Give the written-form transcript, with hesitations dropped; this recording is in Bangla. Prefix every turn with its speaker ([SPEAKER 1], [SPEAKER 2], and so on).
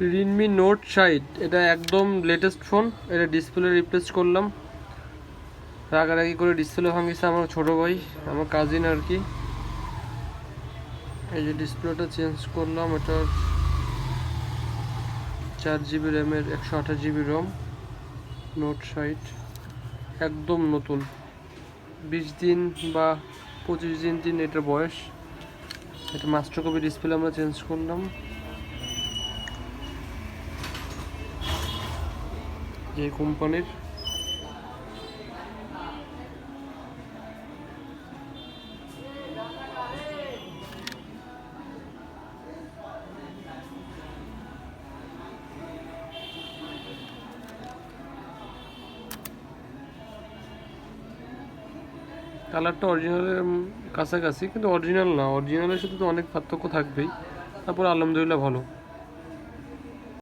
[SPEAKER 1] রিয়েলমি নোট 60, এটা একদম লেটেস্ট ফোন। এটা ডিসপ্লে রিপ্লেস করলাম, রাগারাগি করে ডিসপ্লে ভাঙিয়েছে আমার ছোটো ভাই, আমার কাজিন আর কি। এই যে ডিসপ্লেটা চেঞ্জ করলাম, এটার 4 জিবি র্যামের 128 জিবি রম, নোট 60 একদম নতুন, 20 দিন বা 25 দিন এটার বয়স। এটা মাস্টার কপি ডিসপ্লে আমরা চেঞ্জ করলাম, এই কোম্পানির। কালারটা অরিজিনালের কাছাকাছি, কিন্তু অরিজিনাল না, অরিজিনালের সাথে তো অনেক পার্থক্য থাকবেই। তারপর আলহামদুলিল্লাহ ভালো।